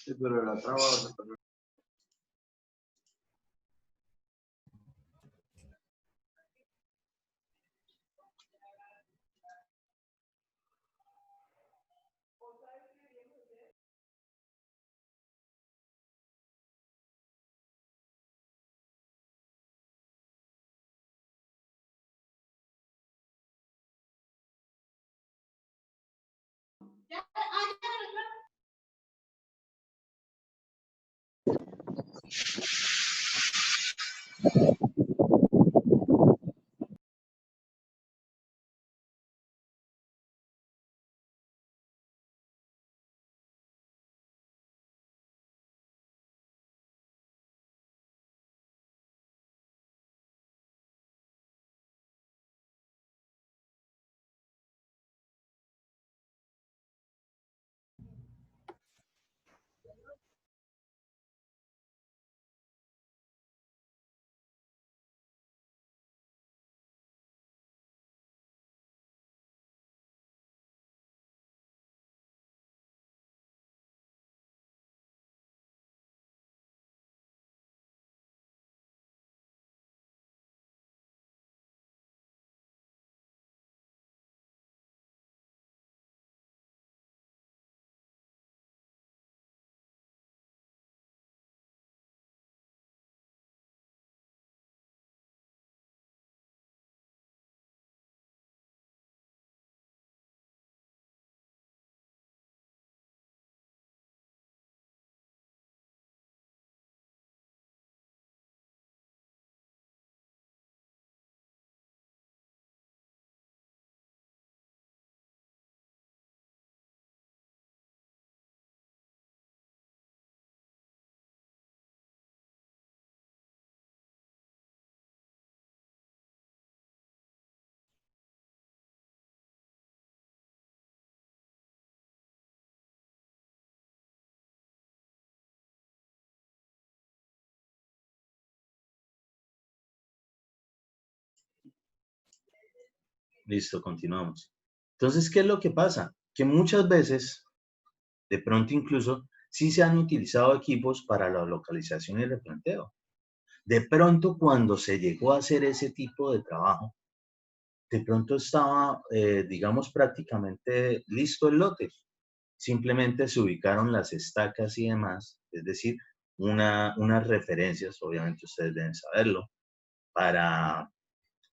Sí, pero la traba se perdió. Listo, continuamos. Entonces, ¿qué es lo que pasa? Que muchas veces, de pronto incluso, sí se han utilizado equipos para la localización y replanteo. De pronto, cuando se llegó a hacer ese tipo de trabajo, de pronto estaba, digamos, prácticamente listo el lote. Simplemente se ubicaron las estacas y demás, es decir, unas referencias, obviamente ustedes deben saberlo, para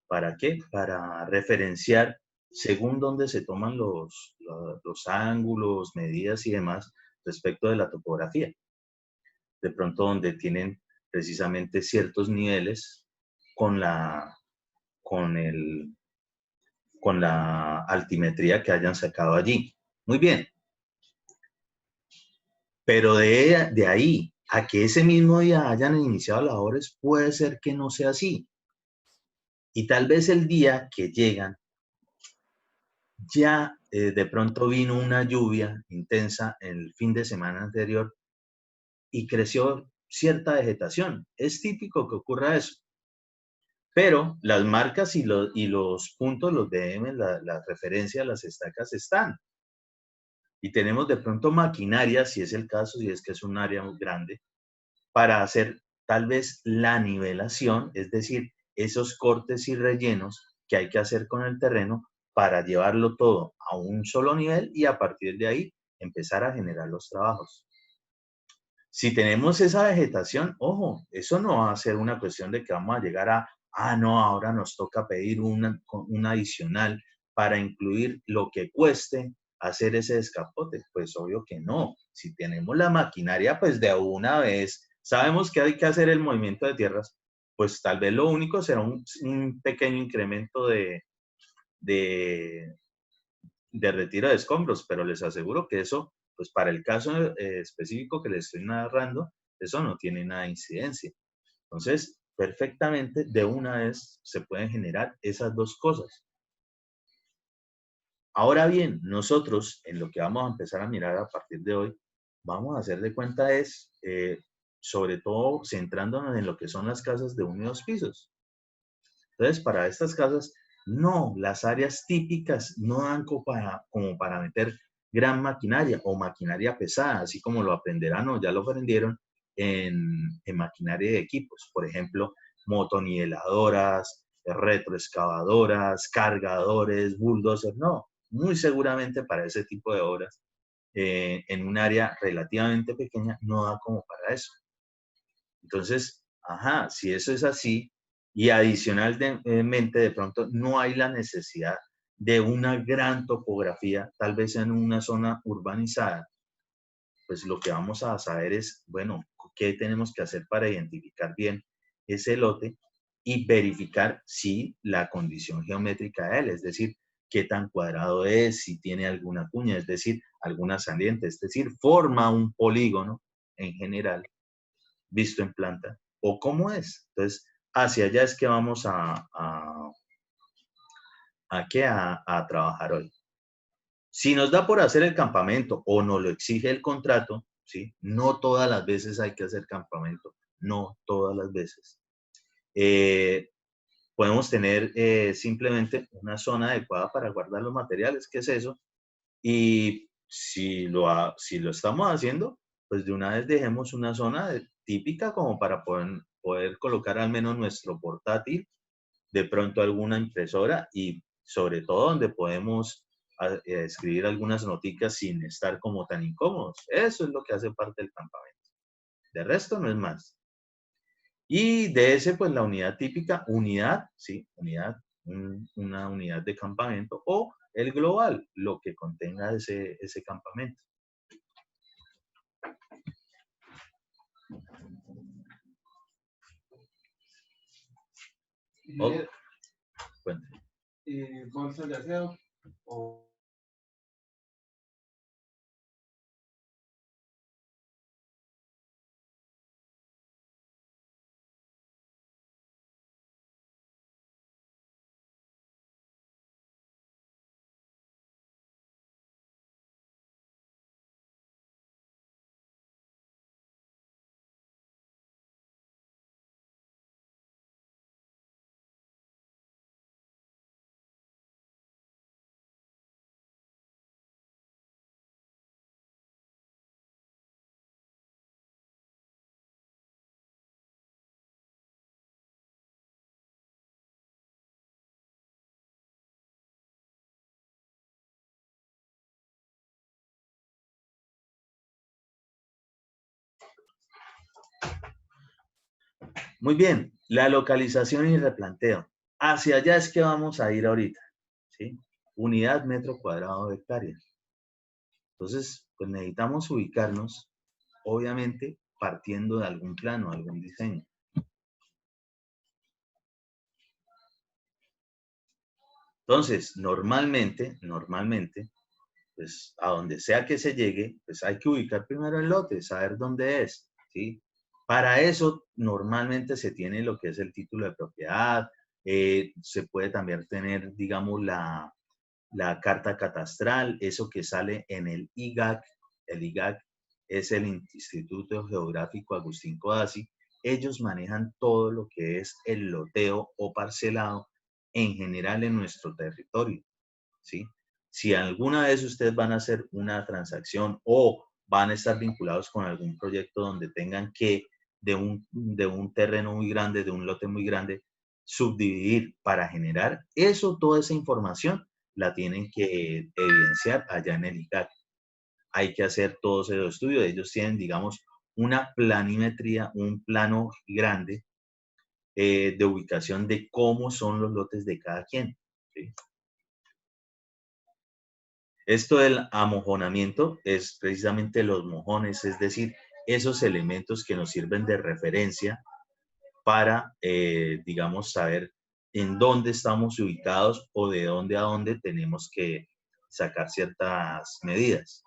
¿para qué? Para referenciar según dónde se toman los ángulos, medidas y demás respecto de la topografía. De pronto donde tienen precisamente ciertos niveles con con el, con la altimetría que hayan sacado allí. Muy bien, pero de ahí a que ese mismo día hayan iniciado labores, puede ser que no sea así. Y tal vez el día que llegan ya de pronto vino una lluvia intensa el fin de semana anterior y creció cierta vegetación. Es típico que ocurra eso. Pero las marcas y los puntos, los DM, las referencias, las estacas están. Y tenemos de pronto maquinaria, si es el caso, si es que es un área muy grande, para hacer tal vez la nivelación, es decir, esos cortes y rellenos que hay que hacer con el terreno para llevarlo todo a un solo nivel y a partir de ahí empezar a generar los trabajos. Si tenemos esa vegetación, ojo, eso no va a ser una cuestión de que vamos a llegar a, no, ahora nos toca pedir un adicional para incluir lo que cueste hacer ese descapote. Pues obvio que no. Si tenemos la maquinaria, pues de una vez sabemos que hay que hacer el movimiento de tierras, pues tal vez lo único será un pequeño incremento de, de retiro de escombros, pero les aseguro que eso, pues para el caso específico que les estoy narrando, eso no tiene nada de incidencia. Entonces, perfectamente de una vez se pueden generar esas dos cosas. Ahora bien, nosotros en lo que vamos a empezar a mirar a partir de hoy, vamos a hacer de cuenta es, sobre todo centrándonos en lo que son las casas de 1 y 2 pisos. Entonces, para estas casas No, las áreas típicas no dan como para meter gran maquinaria o maquinaria pesada, así como lo aprenderán o ya lo aprendieron en maquinaria de equipos. Por ejemplo, motoniveladoras, retroexcavadoras, cargadores, bulldozers. No, muy seguramente para ese tipo de obras, en un área relativamente pequeña, no da como para eso. Entonces, ajá, si eso es así, y adicionalmente de pronto no hay la necesidad de una gran topografía, tal vez en una zona urbanizada, pues lo que vamos a saber es, bueno, qué tenemos que hacer para identificar bien ese lote y verificar si la condición geométrica de él, es decir, qué tan cuadrado es, si tiene alguna cuña, es decir, alguna saliente, es decir, forma un polígono en general visto en planta o cómo es. Entonces, hacia allá es que vamos a trabajar hoy. Si nos da por hacer el campamento o nos lo exige el contrato, ¿sí? No todas las veces hay que hacer campamento, no todas las veces. Podemos tener simplemente una zona adecuada para guardar los materiales, ¿qué es eso? Y si lo estamos haciendo, pues de una vez dejemos una zona típica como para poder colocar al menos nuestro portátil, de pronto alguna impresora y sobre todo donde podemos escribir algunas noticas sin estar como tan incómodos. Eso es lo que hace parte del campamento. De resto no es más. Y de ese, pues la unidad típica, unidad, sí, unidad, una unidad de campamento o el global, lo que contenga ese campamento. Ingeniero, Cuéntame. bolsas de aseo o Muy bien, la localización y replanteo. Hacia allá es que vamos a ir ahorita, ¿sí? Unidad metro cuadrado de hectárea. Entonces, pues necesitamos ubicarnos, obviamente, partiendo de algún plano, algún diseño. Entonces, normalmente, pues a donde sea que se llegue, pues hay que ubicar primero el lote, saber dónde es, ¿sí? Para eso, normalmente se tiene lo que es el título de propiedad, se puede también tener, digamos, la carta catastral, eso que sale en el IGAC. El IGAC es el Instituto Geográfico Agustín Codazzi. Ellos manejan todo lo que es el loteo o parcelado en general en nuestro territorio, ¿sí? Si alguna vez ustedes van a hacer una transacción o van a estar vinculados con algún proyecto donde tengan que de un terreno muy grande, de un lote muy grande, subdividir para generar eso, toda esa información la tienen que evidenciar allá en el ICAT. Hay que hacer todos esos estudios. Ellos tienen, digamos, una planimetría, un plano grande de ubicación de cómo son los lotes de cada quien, ¿sí? Esto del amojonamiento es precisamente los mojones, es decir, esos elementos que nos sirven de referencia para, digamos, saber en dónde estamos ubicados o de dónde a dónde tenemos que sacar ciertas medidas.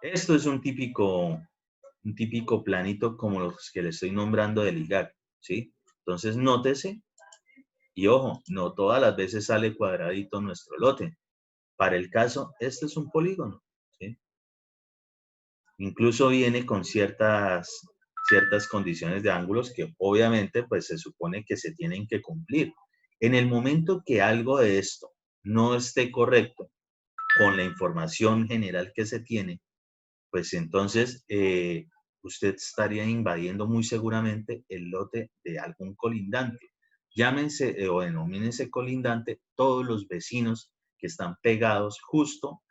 Esto es un típico planito como los que le estoy nombrando del IGAC, ¿sí? Entonces, nótese y ojo, no todas las veces sale cuadradito nuestro lote. Para el caso, este es un polígono, ¿sí? Incluso viene con ciertas condiciones de ángulos que obviamente pues se supone que se tienen que cumplir. En el momento que algo de esto no esté correcto con la información general que se tiene, pues entonces usted estaría invadiendo muy seguramente el lote de algún colindante. Llámense o denomínense colindante todos los vecinos que están pegados justo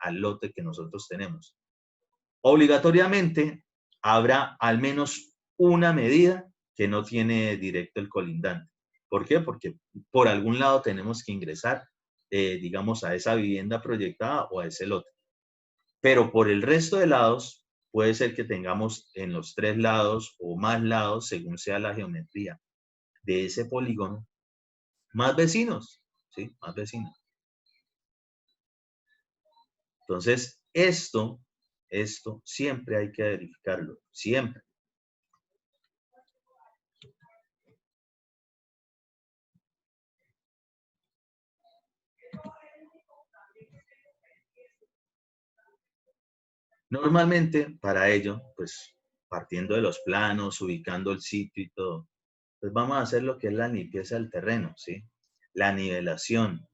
al lote que nosotros tenemos. Obligatoriamente habrá al menos una medida que no tiene directo el colindante. ¿Por qué? Porque por algún lado tenemos que ingresar, digamos, a esa vivienda proyectada o a ese lote. Pero por el resto de lados, puede ser que tengamos en los 3 lados o más lados, según sea la geometría de ese polígono, más vecinos, ¿sí? Más vecinos. Entonces, esto siempre hay que verificarlo, siempre. Normalmente, para ello, pues partiendo de los planos, ubicando el sitio y todo, pues vamos a hacer lo que es la limpieza del terreno, ¿sí? La nivelación.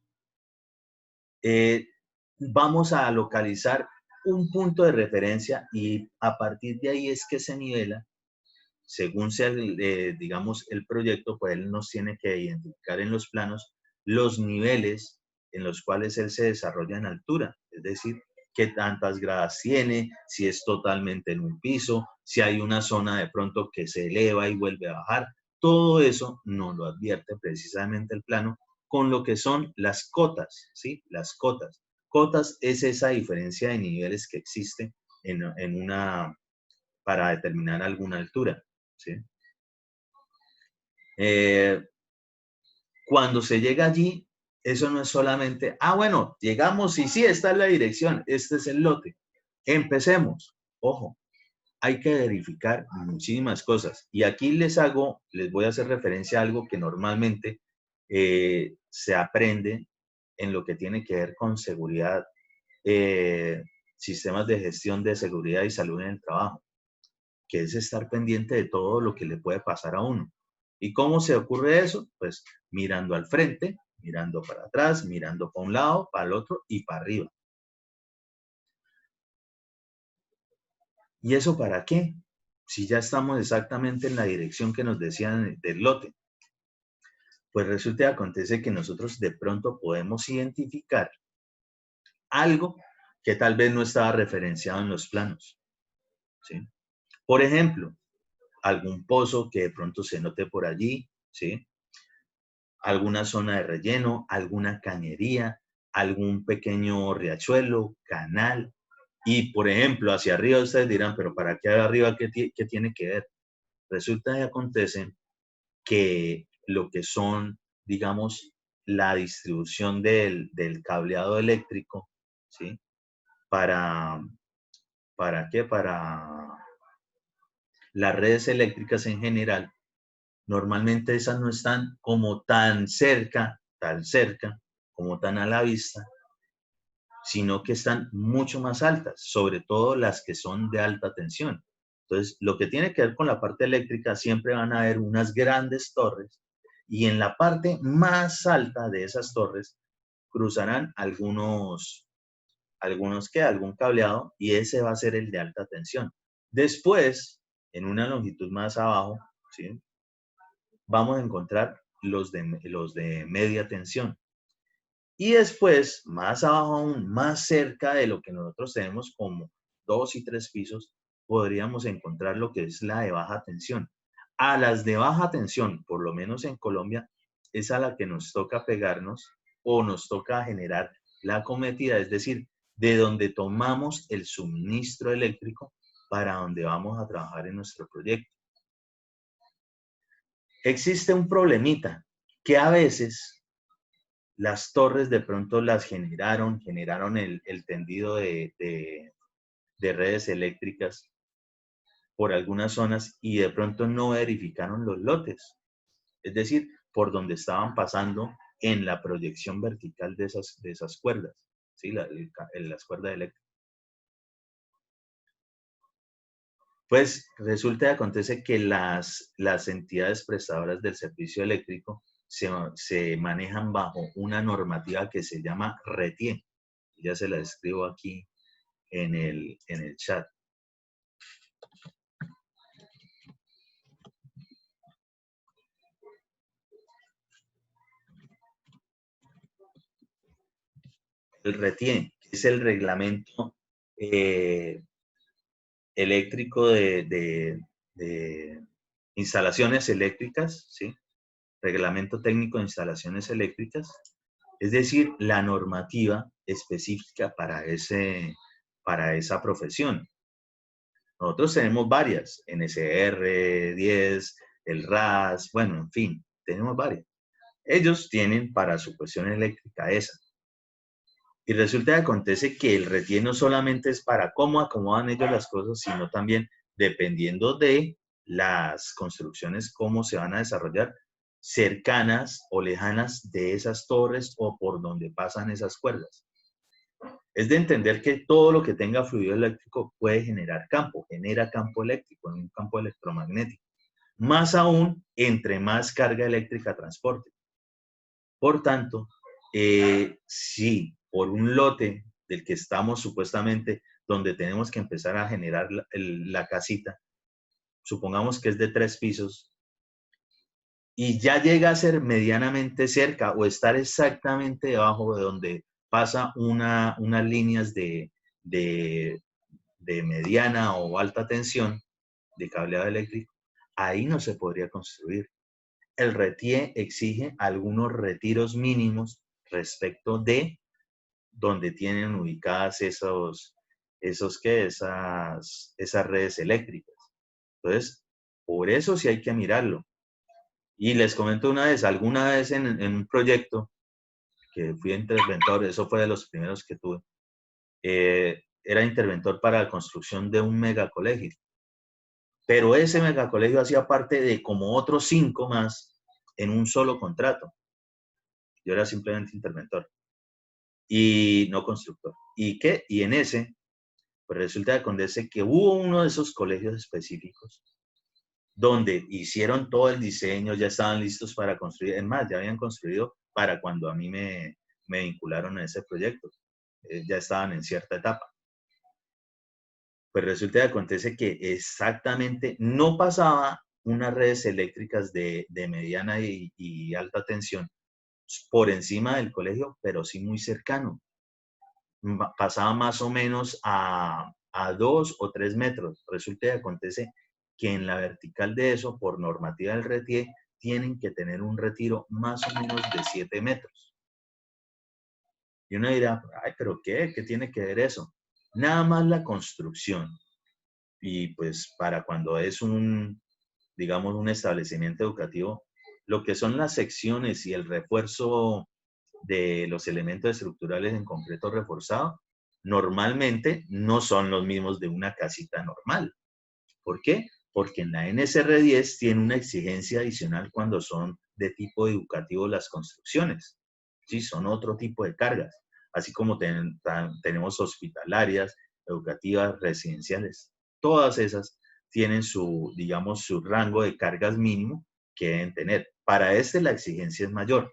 Vamos a localizar un punto de referencia y a partir de ahí es que se nivela, según sea, digamos, el proyecto, pues él nos tiene que identificar en los planos los niveles en los cuales él se desarrolla en altura, es decir, qué tantas gradas tiene, si es totalmente en un piso, si hay una zona de pronto que se eleva y vuelve a bajar. Todo eso nos lo advierte precisamente el plano con lo que son las cotas, ¿sí? Las cotas. Cotas es esa diferencia de niveles que existe para determinar alguna altura, ¿sí? Cuando se llega allí, eso no es solamente, bueno, llegamos y sí, esta es la dirección, este es el lote. Empecemos. Ojo, hay que verificar muchísimas cosas. Y aquí les voy a hacer referencia a algo que normalmente se aprende en lo que tiene que ver con seguridad, sistemas de gestión de seguridad y salud en el trabajo, que es estar pendiente de todo lo que le puede pasar a uno. ¿Y cómo se ocurre eso? Pues mirando al frente, mirando para atrás, mirando para un lado, para el otro y para arriba. ¿Y eso para qué? Si ya estamos exactamente en la dirección que nos decían del lote. Pues resulta y acontece que nosotros de pronto podemos identificar algo que tal vez no estaba referenciado en los planos, ¿sí? Por ejemplo, algún pozo que de pronto se note por allí, ¿sí? Alguna zona de relleno, alguna cañería, algún pequeño riachuelo, canal. Y, por ejemplo, hacia arriba ustedes dirán, pero ¿para qué arriba? ¿Qué tiene que ver? Resulta y acontece que lo que son, digamos, la distribución del cableado eléctrico, ¿sí? ¿Para qué? Para las redes eléctricas en general, normalmente esas no están como tan cerca, como tan a la vista, sino que están mucho más altas, sobre todo las que son de alta tensión. Entonces, lo que tiene que ver con la parte eléctrica, siempre van a haber unas grandes torres y en la parte más alta de esas torres cruzarán algún cableado y ese va a ser el de alta tensión. Después, en una longitud más abajo, ¿sí? Vamos a encontrar los de media tensión. Y después, más abajo aún, más cerca de lo que nosotros tenemos como 2 y 3 pisos, podríamos encontrar lo que es la de baja tensión. A las de baja tensión, por lo menos en Colombia, es a la que nos toca pegarnos o nos toca generar la acometida, es decir, de donde tomamos el suministro eléctrico para donde vamos a trabajar en nuestro proyecto. Existe un problemita que a veces las torres de pronto las generaron el tendido de redes eléctricas por algunas zonas y de pronto no verificaron los lotes, es decir, por donde estaban pasando en la proyección vertical de esas cuerdas, ¿sí? Las cuerdas eléctricas. Pues resulta y acontece que las entidades prestadoras del servicio eléctrico se manejan bajo una normativa que se llama RETIE. Ya se la escribo aquí en el chat. El RETIE es el reglamento eléctrico de instalaciones eléctricas, ¿sí? Reglamento técnico de instalaciones eléctricas, es decir, la normativa específica para esa profesión. Nosotros tenemos varias, NSR 10, el RAS, bueno, en fin, tenemos varias. Ellos tienen para su cuestión eléctrica esa. Y resulta que acontece que el RETIE no solamente es para cómo acomodan ellos las cosas, sino también dependiendo de las construcciones, cómo se van a desarrollar, cercanas o lejanas de esas torres o por donde pasan esas cuerdas. Es de entender que todo lo que tenga fluido eléctrico puede generar campo, genera campo eléctrico, un campo electromagnético. Más aún, entre más carga eléctrica transporte. Por tanto, si por un lote del que estamos supuestamente, donde tenemos que empezar a generar la casita, supongamos que es de 3 pisos, y ya llega a ser medianamente cerca o estar exactamente debajo de donde pasa unas líneas de mediana o alta tensión, de cableado eléctrico, ahí no se podría construir. El RETIE exige algunos retiros mínimos respecto de donde tienen ubicadas esas redes eléctricas. Entonces, por eso sí hay que mirarlo. Y les comento alguna vez en un proyecto que fui interventor, eso fue de los primeros que tuve, era interventor para la construcción de un megacolegio. Pero ese megacolegio hacía parte de como otros 5 más en un solo contrato. Yo era simplemente interventor y no constructor. ¿Y qué? Y en ese, pues resulta que acontece que hubo uno de esos colegios específicos donde hicieron todo el diseño, ya estaban listos para construir. Es más, ya habían construido para cuando a mí me vincularon a ese proyecto. Ya estaban en cierta etapa. Pues resulta que acontece que exactamente no pasaba unas redes eléctricas de mediana y alta tensión por encima del colegio, pero sí muy cercano. Pasaba más o menos a 2 o 3 metros. Resulta que acontece que en la vertical de eso, por normativa del RETIE, tienen que tener un retiro más o menos de 7 metros. Y uno dirá, ay, ¿pero qué? ¿Qué tiene que ver eso? Nada más la construcción. Y pues para cuando es digamos, un establecimiento educativo, lo que son las secciones y el refuerzo de los elementos estructurales en concreto reforzado, normalmente no son los mismos de una casita normal. ¿Por qué? Porque en la NSR 10 tiene una exigencia adicional cuando son de tipo educativo las construcciones. Sí, son otro tipo de cargas, así como tenemos hospitalarias, educativas, residenciales. Todas esas tienen digamos, su rango de cargas mínimo que deben tener. Para la exigencia es mayor.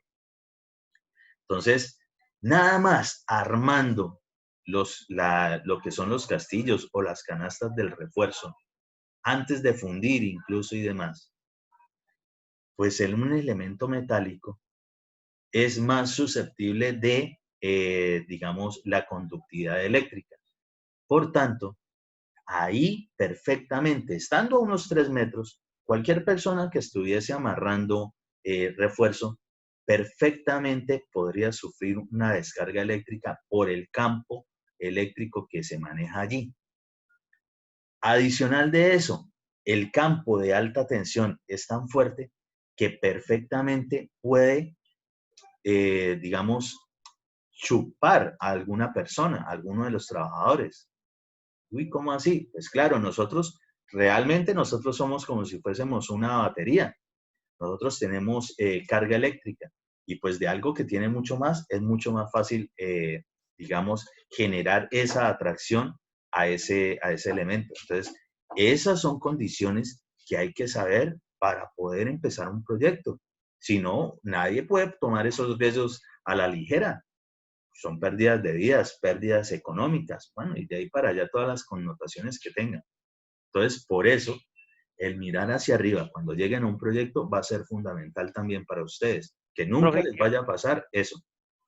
Entonces, nada más armando lo que son los castillos o las canastas del refuerzo, antes de fundir incluso y demás, pues un elemento metálico es más susceptible de, digamos, la conductividad eléctrica. Por tanto, ahí perfectamente, estando a unos 3 metros, cualquier persona que estuviese amarrando refuerzo, perfectamente podría sufrir una descarga eléctrica por el campo eléctrico que se maneja allí. Adicional de eso, el campo de alta tensión es tan fuerte que perfectamente puede, digamos, chupar a alguna persona, a alguno de los trabajadores. Uy, ¿cómo así? Pues claro, realmente nosotros somos como si fuésemos una batería. Nosotros tenemos carga eléctrica y pues de algo que tiene mucho más, es mucho más fácil, digamos, generar esa atracción a ese elemento. Entonces, Esas son condiciones que hay que saber para poder empezar un proyecto. Si no, nadie puede tomar esos riesgos a la ligera. Son pérdidas de vidas, pérdidas económicas, bueno, y de ahí para allá todas las connotaciones que tengan. Entonces, por eso, el mirar hacia arriba cuando lleguen a un proyecto va a ser fundamental también para ustedes. Que nunca Profe, les vaya a pasar eso.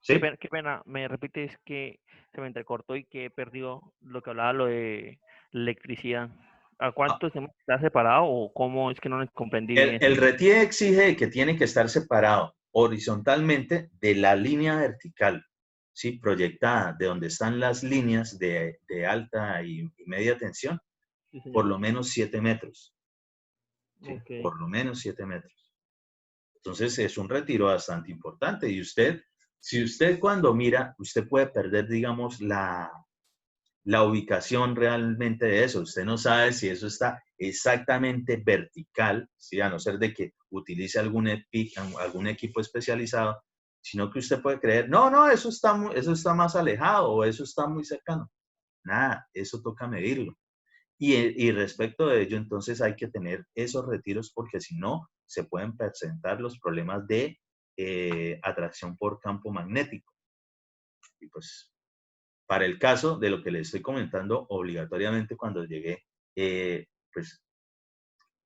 qué ¿Sí? pena, qué pena, me repites que se me entrecortó y que he perdido lo que hablaba, lo de electricidad. ¿A Ah, cuánto está separado o cómo es que no les comprendí bien El eso? RETIE exige que tiene que estar separado horizontalmente de la línea vertical, ¿sí? Proyectada de donde están las líneas de alta y media tensión, Sí, por señor. lo menos 7 metros. ¿Sí? Ok. Por lo menos 7 metros. Entonces es un retiro bastante importante y usted, si usted cuando mira, usted puede perder, digamos, la ubicación realmente de eso. Usted no sabe si eso está exactamente vertical, ¿sí? A no ser de que utilice algún equipo especializado, sino que usted puede creer, no, no, eso está más alejado o eso está muy cercano. Nada, eso toca medirlo. Y respecto de ello, entonces hay que tener esos retiros porque si no, se pueden presentar los problemas de atracción por campo magnético. Y pues, para el caso de lo que les estoy comentando, obligatoriamente cuando llegué, pues,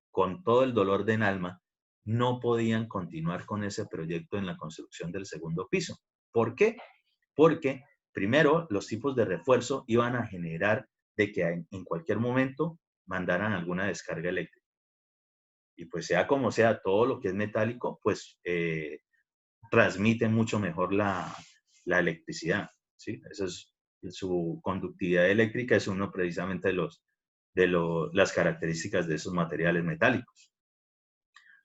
con todo el dolor del alma, no podían continuar con ese proyecto en la construcción del segundo piso. ¿Por qué? Porque primero los tipos de refuerzo iban a generar de que en cualquier momento mandaran alguna descarga eléctrica. Y pues sea como sea, todo lo que es metálico, pues transmite mucho mejor la electricidad, ¿sí? Eso es, su conductividad eléctrica es uno precisamente las características de esos materiales metálicos.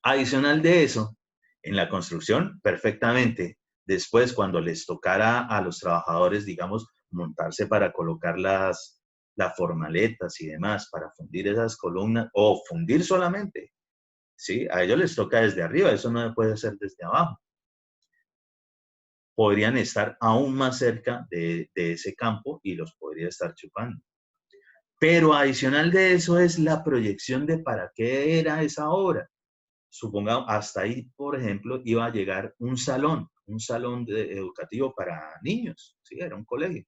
Adicional de eso, en la construcción, perfectamente, después cuando les tocara a los trabajadores, digamos, montarse para colocar las formaletas y demás, para fundir esas columnas, o fundir solamente, ¿sí? A ellos les toca desde arriba, eso no puede ser desde abajo. Podrían estar aún más cerca de ese campo y los podría estar chupando. Pero adicional de eso es la proyección de para qué era esa obra. Supongamos, hasta ahí, por ejemplo, iba a llegar un salón educativo para niños, ¿sí? Era un colegio.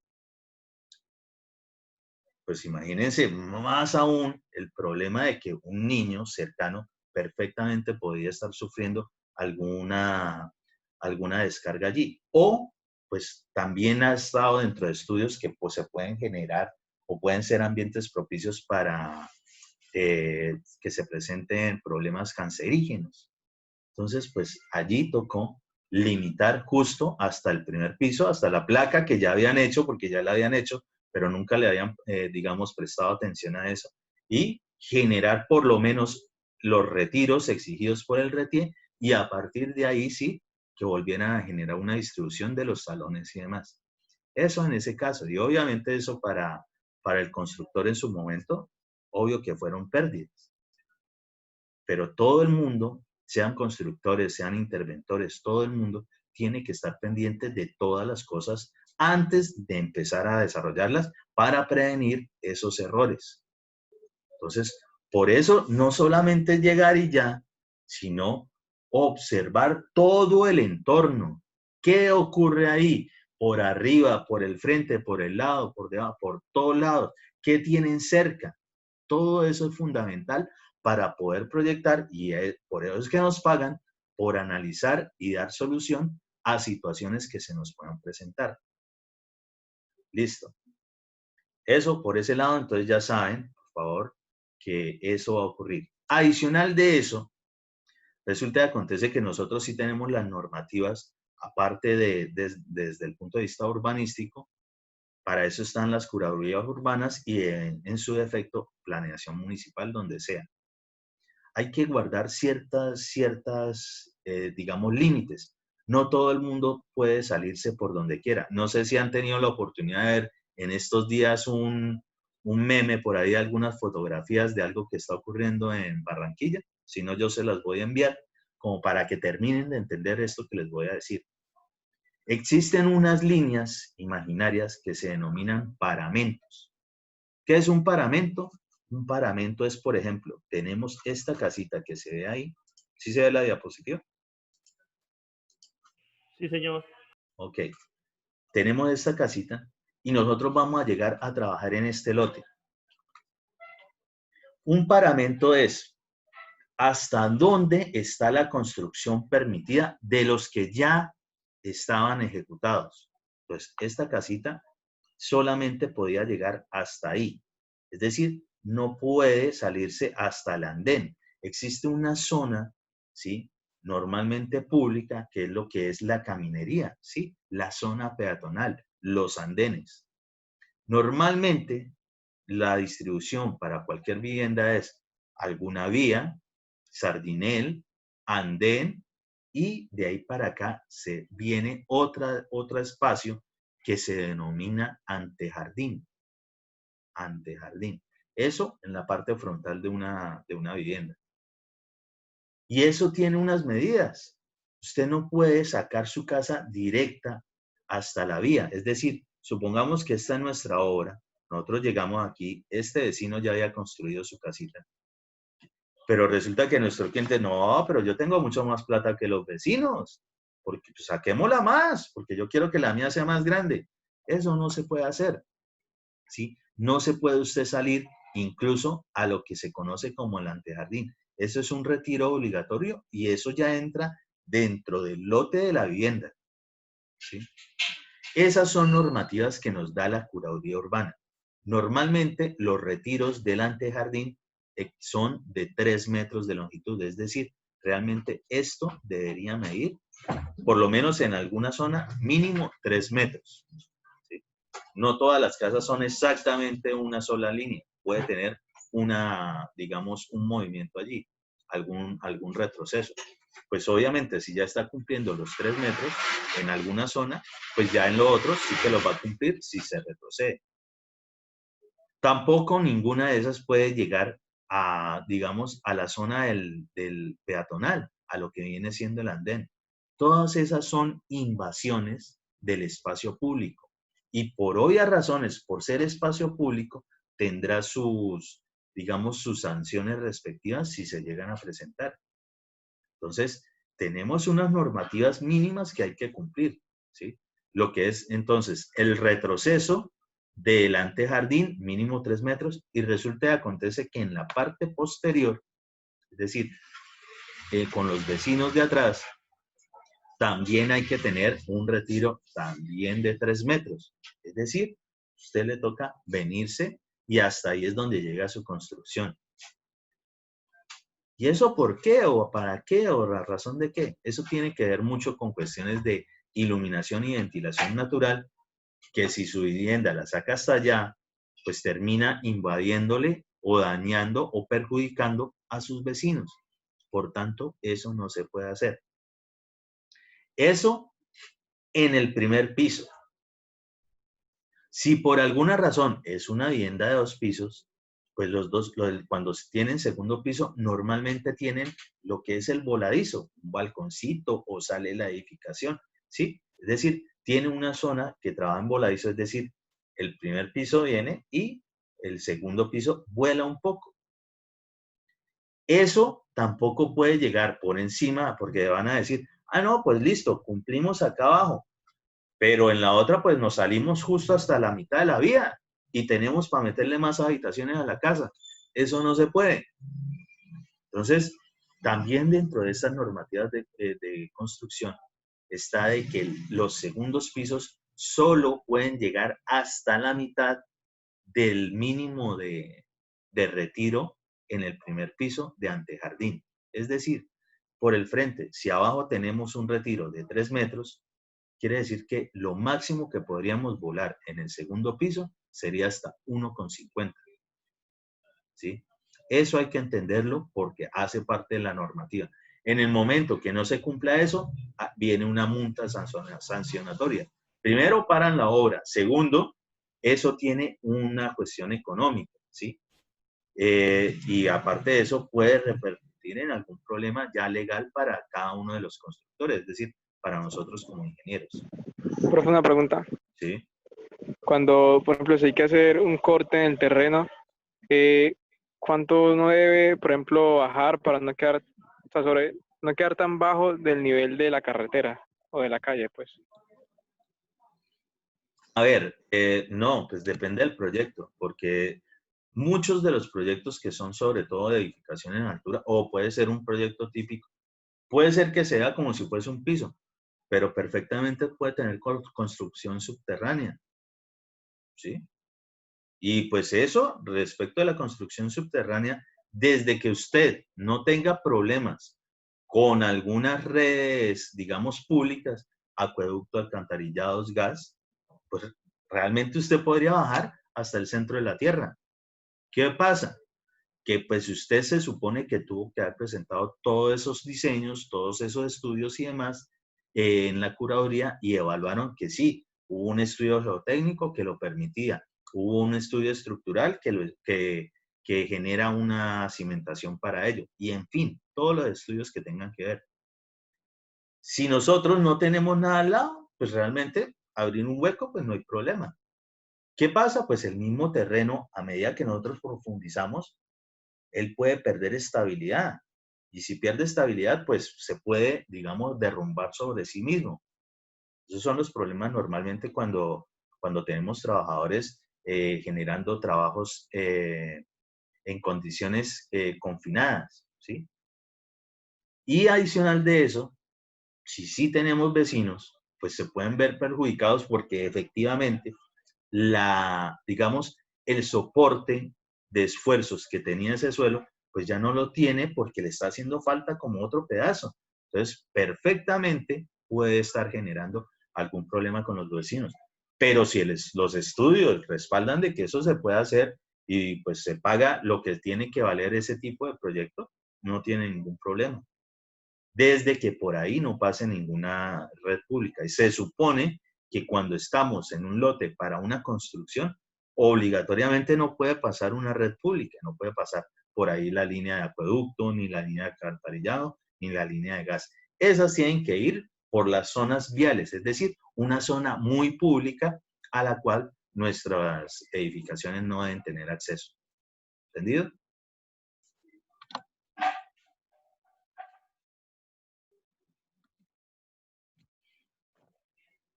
Pues imagínense más aún el problema de que un niño cercano perfectamente podía estar sufriendo alguna descarga allí. O, pues también ha estado dentro de estudios que pues, se pueden generar o pueden ser ambientes propicios para que se presenten problemas cancerígenos. Entonces, pues allí tocó limitar justo hasta el primer piso, hasta la placa que ya habían hecho, porque ya la habían hecho, pero nunca le habían, digamos, prestado atención a eso. Y generar por lo menos los retiros exigidos por el RETIE y a partir de ahí sí que volvieran a generar una distribución de los salones y demás. Eso en ese caso. Y obviamente eso para el constructor en su momento, obvio que fueron pérdidas. Pero todo el mundo, sean constructores, sean interventores, todo el mundo tiene que estar pendiente de todas las cosas antes de empezar a desarrollarlas para prevenir esos errores. Entonces, por eso no solamente llegar y ya, sino observar todo el entorno. ¿Qué ocurre ahí? Por arriba, por el frente, por el lado, por debajo, por todos lados. ¿Qué tienen cerca? Todo eso es fundamental para poder proyectar y por eso es que nos pagan por analizar y dar solución a situaciones que se nos puedan presentar. Listo. Eso por ese lado, entonces ya saben, por favor, que eso va a ocurrir. Adicional de eso, resulta que acontece que nosotros sí tenemos las normativas, aparte desde el punto de vista urbanístico, para eso están las curadurías urbanas y en su defecto, planeación municipal, donde sea. Hay que guardar digamos, límites. No todo el mundo puede salirse por donde quiera. No sé si han tenido la oportunidad de ver en estos días un meme por ahí, algunas fotografías de algo que está ocurriendo en Barranquilla. Si no, yo se las voy a enviar como para que terminen de entender esto que les voy a decir. Existen unas líneas imaginarias que se denominan paramentos. ¿Qué es un paramento? Un paramento es, por ejemplo, tenemos esta casita que se ve ahí. ¿Sí se ve la diapositiva? Sí, señor. Ok. Tenemos esta casita y nosotros vamos a llegar a trabajar en este lote. Un paramento es hasta dónde está la construcción permitida de los que ya estaban ejecutados. Entonces, esta casita solamente podía llegar hasta ahí. Es decir, no puede salirse hasta el andén. Existe una zona, ¿sí? Normalmente pública, que es lo que es la caminería, ¿sí? La zona peatonal, los andenes. Normalmente, la distribución para cualquier vivienda es alguna vía, sardinel, andén, y de ahí para acá se viene otro espacio que se denomina antejardín. Antejardín. Eso en la parte frontal de una vivienda. Y eso tiene unas medidas. Usted no puede sacar su casa directa hasta la vía. Es decir, supongamos que esta es nuestra obra. Nosotros llegamos aquí, este vecino ya había construido su casita. Pero resulta que nuestro cliente, no, pero yo tengo mucho más plata que los vecinos. Porque pues, saquémosla más, porque yo quiero que la mía sea más grande. Eso no se puede hacer. ¿Sí? No se puede usted salir incluso a lo que se conoce como el antejardín. Eso es un retiro obligatorio y eso ya entra dentro del lote de la vivienda. ¿Sí? Esas son normativas que nos da la curaduría urbana. Normalmente los retiros del antejardín son de 3 metros de longitud, es decir, realmente esto debería medir, por lo menos en alguna zona, mínimo 3 metros. ¿Sí? No todas las casas son exactamente una sola línea, puede tener digamos, un movimiento allí, algún retroceso. Pues obviamente si ya está cumpliendo los 3 metros en alguna zona, pues ya en lo otro sí que lo va a cumplir si se retrocede. Tampoco ninguna de esas puede llegar a, digamos, a la zona del peatonal, a lo que viene siendo el andén. Todas esas son invasiones del espacio público. Y por obvias razones, por ser espacio público, tendrá sus, digamos, sus sanciones respectivas si se llegan a presentar. Entonces, tenemos unas normativas mínimas que hay que cumplir, ¿sí? Lo que es, entonces, el retroceso del antejardín, mínimo 3 metros, y resulta que acontece que en la parte posterior, es decir, con los vecinos de atrás, también hay que tener un retiro también de 3 metros. Es decir, usted le toca venirse y hasta ahí es donde llega su construcción. ¿Y eso por qué? ¿O para qué? ¿O la razón de qué? Eso tiene que ver mucho con cuestiones de iluminación y ventilación natural, que si su vivienda la saca hasta allá, pues termina invadiéndole o dañando o perjudicando a sus vecinos. Por tanto, eso no se puede hacer. Eso en el primer piso. Si por alguna razón es una vivienda de 2 pisos, pues cuando tienen segundo piso, normalmente tienen lo que es el voladizo, un balconcito o sale la edificación, ¿sí? Es decir, tiene una zona que trabaja en voladizo, es decir, el primer piso viene y el segundo piso vuela un poco. Eso tampoco puede llegar por encima, porque van a decir, ah, no, pues listo, cumplimos acá abajo, pero en la otra pues nos salimos justo hasta la mitad de la vía y tenemos para meterle más habitaciones a la casa. Eso no se puede. Entonces, también dentro de estas normativas de construcción está de que los segundos pisos solo pueden llegar hasta la mitad del mínimo de retiro en el primer piso de antejardín. Es decir, por el frente, si abajo tenemos un retiro de 3 metros, quiere decir que lo máximo que podríamos volar en el segundo piso sería hasta 1,50. ¿Sí? Eso hay que entenderlo porque hace parte de la normativa. En el momento que no se cumpla eso, viene una multa sancionatoria. Primero, paran la obra. Segundo, eso tiene una cuestión económica, ¿sí? Y aparte de eso, puede repercutir en algún problema ya legal para cada uno de los constructores, es decir, para nosotros como ingenieros. Profe, una pregunta. ¿Sí? Cuando, por ejemplo, si hay que hacer un corte en el terreno, cuánto uno debe, por ejemplo, bajar para no quedar, o sea, no quedar tan bajo del nivel de la carretera o de la calle, pues. A ver, no, pues depende del proyecto, porque muchos de los proyectos que son sobre todo de edificación en altura, o puede ser un proyecto típico, puede ser que sea como si fuese un piso, pero perfectamente puede tener construcción subterránea, ¿sí? Y pues eso, respecto a la construcción subterránea, desde que usted no tenga problemas con algunas redes, digamos, públicas, acueducto, alcantarillados, gas, pues realmente usted podría bajar hasta el centro de la tierra. ¿Qué pasa? Que pues usted se supone que tuvo que haber presentado todos esos diseños, todos esos estudios y demás en la curaduría y evaluaron que sí, hubo un estudio geotécnico que lo permitía, hubo un estudio estructural que genera una cimentación para ello y en fin, todos los estudios que tengan que ver. Si nosotros no tenemos nada al lado, pues realmente abrir un hueco, pues no hay problema. ¿Qué pasa? Pues el mismo terreno, a medida que nosotros profundizamos, él puede perder estabilidad. Y si pierde estabilidad, pues se puede, digamos, derrumbar sobre sí mismo. Esos son los problemas normalmente cuando tenemos trabajadores generando trabajos en condiciones confinadas, ¿sí? Y adicional de eso, si sí tenemos vecinos, pues se pueden ver perjudicados porque efectivamente digamos, el soporte de esfuerzos que tenía ese suelo, pues ya no lo tiene porque le está haciendo falta como otro pedazo. Entonces, perfectamente puede estar generando algún problema con los vecinos. Pero si los estudios respaldan de que eso se puede hacer y pues se paga lo que tiene que valer ese tipo de proyecto, no tiene ningún problema. Desde que por ahí no pase ninguna red pública. Y se supone que cuando estamos en un lote para una construcción, obligatoriamente no puede pasar una red pública, no puede pasar por ahí la línea de acueducto, ni la línea de alcantarillado, ni la línea de gas. Esas tienen que ir por las zonas viales, es decir, una zona muy pública a la cual nuestras edificaciones no deben tener acceso. ¿Entendido?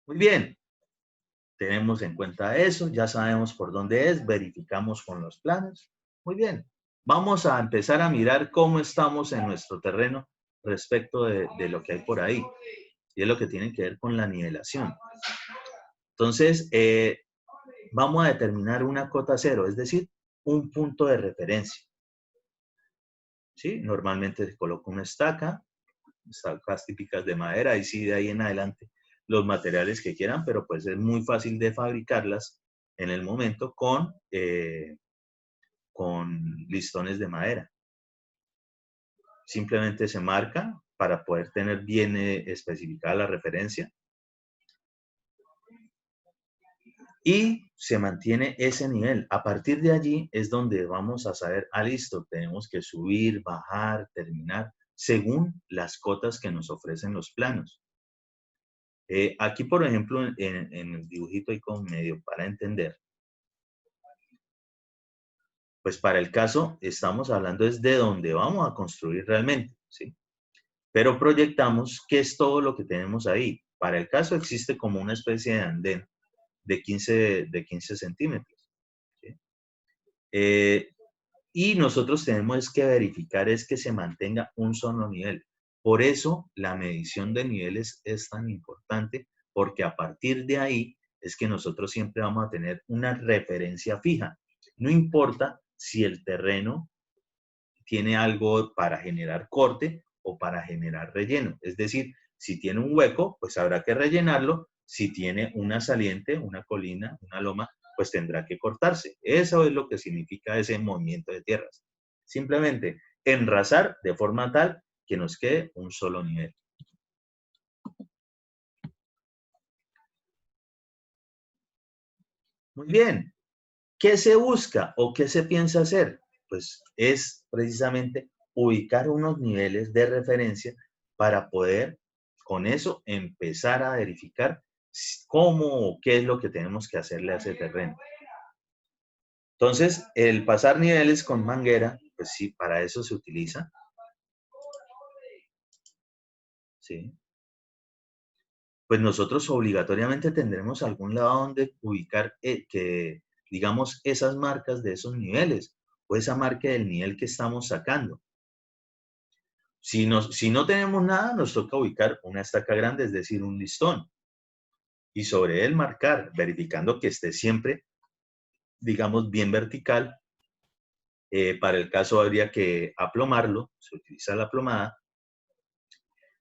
Muy bien. Tenemos en cuenta eso, ya sabemos por dónde es, verificamos con los planos. Muy bien, vamos a empezar a mirar cómo estamos en nuestro terreno respecto de lo que hay por ahí. Y es lo que tiene que ver con la nivelación. Entonces, vamos a determinar una cota cero, es decir, un punto de referencia. ¿Sí? Normalmente se coloca una estaca, estacas típicas de madera, y sí, de ahí en adelante los materiales que quieran, pero pues es muy fácil de fabricarlas en el momento con listones de madera. Simplemente se marca para poder tener bien especificada la referencia y se mantiene ese nivel. A partir de allí es donde vamos a saber, listo, tenemos que subir, bajar, terminar, según las cotas que nos ofrecen los planos. Aquí, por ejemplo, en el dibujito hay con medio para entender. Pues para el caso, estamos hablando es de dónde vamos a construir realmente, ¿sí? Pero proyectamos qué es todo lo que tenemos ahí. Para el caso existe como una especie de andén de 15 centímetros, ¿sí? Y nosotros tenemos que verificar es que se mantenga un solo nivel. Por eso la medición de niveles es tan importante, porque a partir de ahí es que nosotros siempre vamos a tener una referencia fija. No importa si el terreno tiene algo para generar corte o para generar relleno. Es decir, si tiene un hueco, pues habrá que rellenarlo. Si tiene una saliente, una colina, una loma, pues tendrá que cortarse. Eso es lo que significa ese movimiento de tierras. Simplemente enrasar de forma tal que nos quede un solo nivel. Muy bien. ¿Qué se busca o qué se piensa hacer? Pues es precisamente ubicar unos niveles de referencia para poder con eso empezar a verificar cómo o qué es lo que tenemos que hacerle a ese terreno. Entonces, el pasar niveles con manguera, pues sí, para eso se utiliza. ¿Sí? Pues nosotros obligatoriamente tendremos algún lado donde ubicar digamos, esas marcas de esos niveles o esa marca del nivel que estamos sacando. Si no tenemos nada, nos toca ubicar una estaca grande, es decir, un listón. Y sobre él marcar, verificando que esté siempre, digamos, bien vertical. Para el caso habría que aplomarlo, se utiliza la plomada.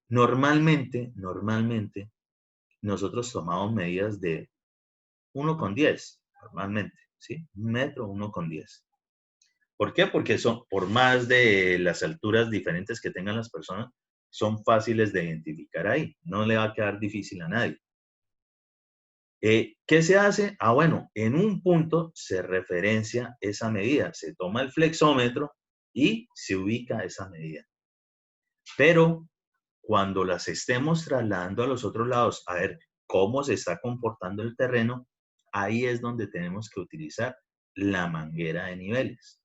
Normalmente, nosotros tomamos medidas de 1,10, normalmente, ¿sí? 1 metro, 1,10. ¿Por qué? Porque por más de las alturas diferentes que tengan las personas, son fáciles de identificar ahí. No le va a quedar difícil a nadie. ¿Qué se hace? Bueno, en un punto se referencia esa medida. Se toma el flexómetro y se ubica esa medida. Pero cuando las estemos trasladando a los otros lados, a ver cómo se está comportando el terreno, ahí es donde tenemos que utilizar la manguera de niveles.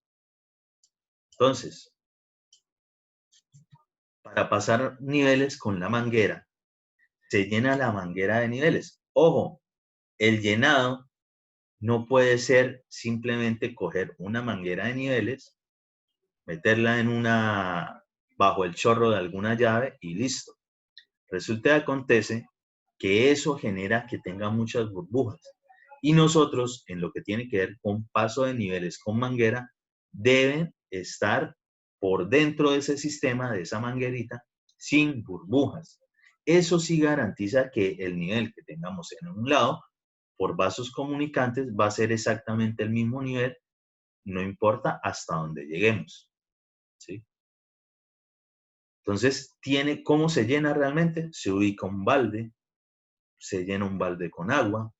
Entonces, para pasar niveles con la manguera, se llena la manguera de niveles. Ojo, el llenado no puede ser simplemente coger una manguera de niveles, meterla bajo el chorro de alguna llave y listo. Resulta y acontece que eso genera que tenga muchas burbujas. Y nosotros, en lo que tiene que ver con paso de niveles con manguera, deben estar por dentro de ese sistema, de esa manguerita, sin burbujas. Eso sí garantiza que el nivel que tengamos en un lado, por vasos comunicantes, va a ser exactamente el mismo nivel, no importa hasta dónde lleguemos. ¿Sí? Entonces, ¿cómo se llena realmente? Se ubica un balde, se llena un balde con agua,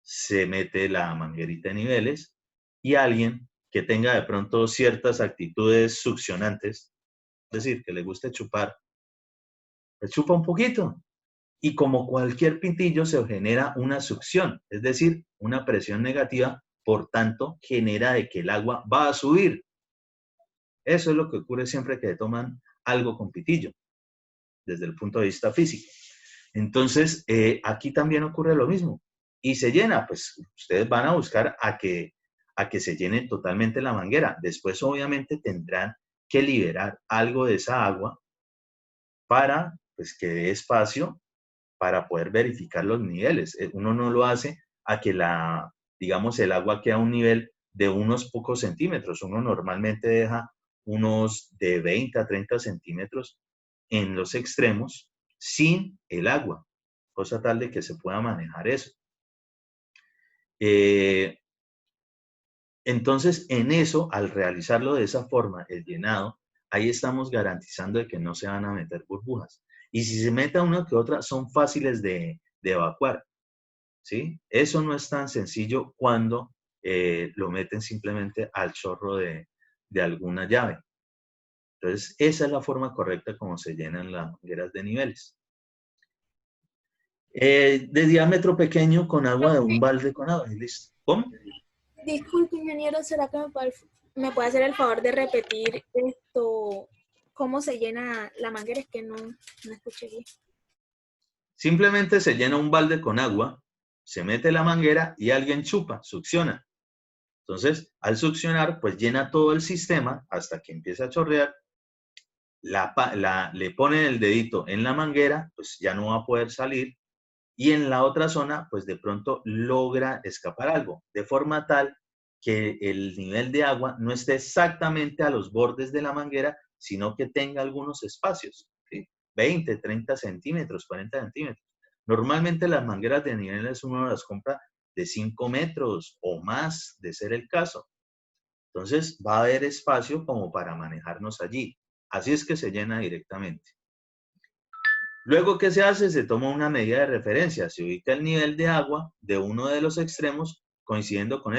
se mete la manguerita de niveles y alguien que tenga de pronto ciertas actitudes succionantes, es decir, que le guste chupar, le chupa un poquito. Y como cualquier pintillo se genera una succión, es decir, una presión negativa, por tanto, genera de que el agua va a subir. Eso es lo que ocurre siempre que toman algo con pitillo, desde el punto de vista físico. Entonces, aquí también ocurre lo mismo. Y se llena, pues ustedes van a buscar a que se llene totalmente la manguera. Después, obviamente, tendrán que liberar algo de esa agua para pues, que dé espacio para poder verificar los niveles. Uno no lo hace a que digamos, el agua quede a un nivel de unos pocos centímetros. Uno normalmente deja unos de 20 a 30 centímetros en los extremos sin el agua, cosa tal de que se pueda manejar eso. Entonces, en eso, al realizarlo de esa forma, el llenado, ahí estamos garantizando de que no se van a meter burbujas. Y si se mete una que otra, son fáciles de evacuar, ¿sí? Eso no es tan sencillo cuando lo meten simplemente al chorro de alguna llave. Entonces, esa es la forma correcta como se llenan las mangueras de niveles. De diámetro pequeño con agua de un balde con agua. ¿Listo? ¿Cómo? Disculpe, ingeniero, ¿será que me puede hacer el favor de repetir esto? ¿Cómo se llena la manguera? Es que no escuché bien. Simplemente se llena un balde con agua, se mete la manguera y alguien chupa, succiona. Entonces, al succionar, pues llena todo el sistema hasta que empieza a chorrear. Le ponen el dedito en la manguera, pues ya no va a poder salir. Y en la otra zona, pues de pronto logra escapar algo, de forma tal que el nivel de agua no esté exactamente a los bordes de la manguera, sino que tenga algunos espacios, ¿sí? 20, 30 centímetros, 40 centímetros. Normalmente las mangueras de niveles uno las compra de 5 metros o más, de ser el caso. Entonces va a haber espacio como para manejarnos allí. Así es que se llena directamente. Luego, ¿qué se hace? Se toma una medida de referencia. Se ubica el nivel de agua de uno de los extremos coincidiendo con